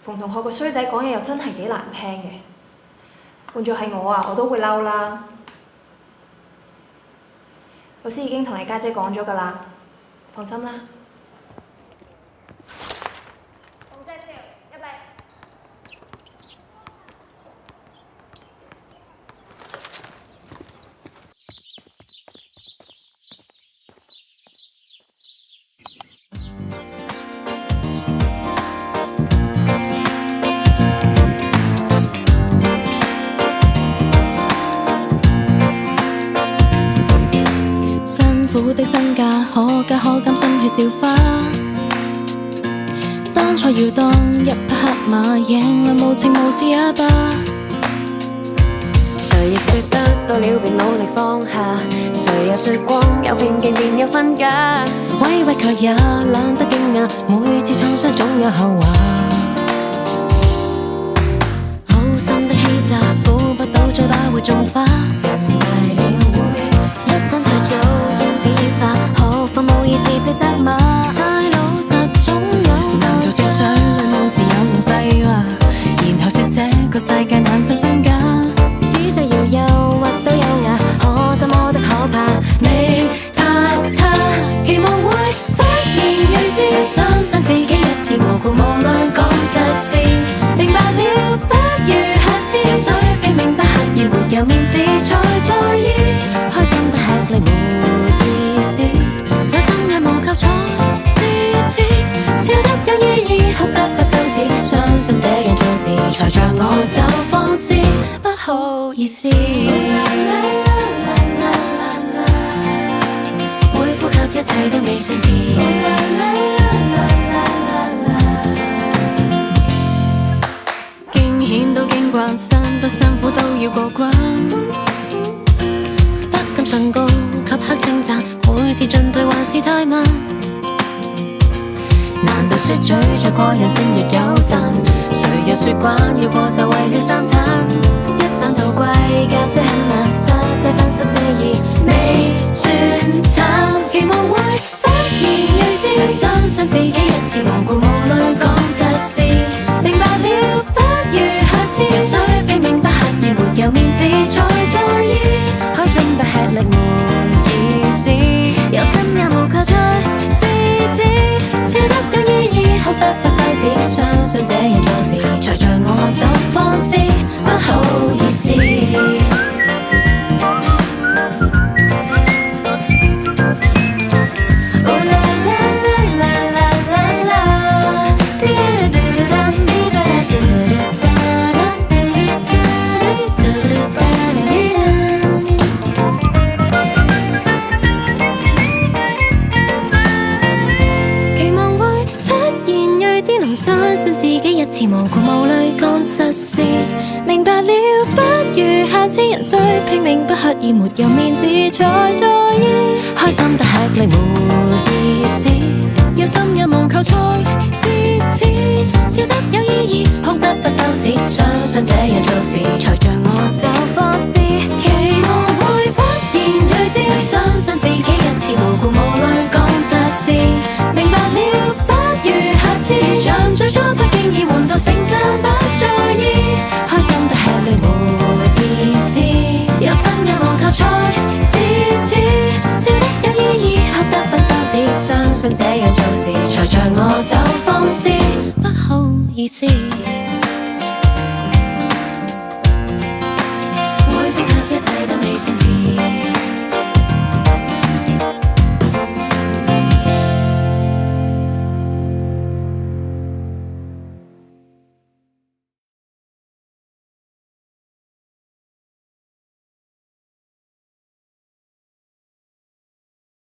馮同學個衰仔講嘢又真係幾難聽嘅，換做係我啊，我都會嬲啦。老師已經同你家姐講咗㗎啦，放心啦。馮姐姐，入嚟。苦的身價可加可減，心血照花。當初要當一匹黑馬，贏來無情無事也罷。誰亦說得到了便努力放下，誰又說光有拼勁便有分家。委屈卻也懶得驚訝，每次創傷總有後話。好心的欺詐，估不到再打會種花。人大了會一生去做。何況無意是被責罵，太老實總有道。難道說水裡滿是有用廢話，然後說這個世界難分真假？只需要誘惑都有牙，可怎麼的可怕？你怕他期望會忽然睿智，相信自己一次無故無慮講實事，明白了不如下次。人水拼命不刻意，沒有面子才在意，開心得吃力沒意思。靠彩支持，笑得有意義，哭得不羞恥，相信這樣做事才像我就放肆，不好意思。每呼吸一切都未算遲，驚險都經慣，辛不辛苦都要過關，不敢上高給黑稱讚，每次進退還是太慢。難道說咀嚼過人性亦有讚？誰又說慣要過就為了三餐？一想到貴價雖很難，失4分失4意，未算慘。期望會忽然睿智，相信自己一次無故無慮講實事，明白了不如下次。人水拼命不刻意，沒有面子才在意，開心得吃力沒意思，有心也無靠再支持，笑得有意義，哭得不羞恥，相信這樣做事才像我就放肆，不好意思。相信自己一次無故無慮講實事，明白了不如下次。人需拼命不刻意，沒有面子才在意，開心得吃力沒意思，有心也無求才支持，笑得有意義，哭得不羞恥，相信這樣做事才像我就放肆。期望會忽然睿智，相信自己一次無故無慮講實事，明白了不如下次。像最初不經意換到成真不在意，開心得吃力沒意思，有心也無求才支持，笑得有意義，哭得不羞恥，相信這樣做事才像我就放肆，不好意思。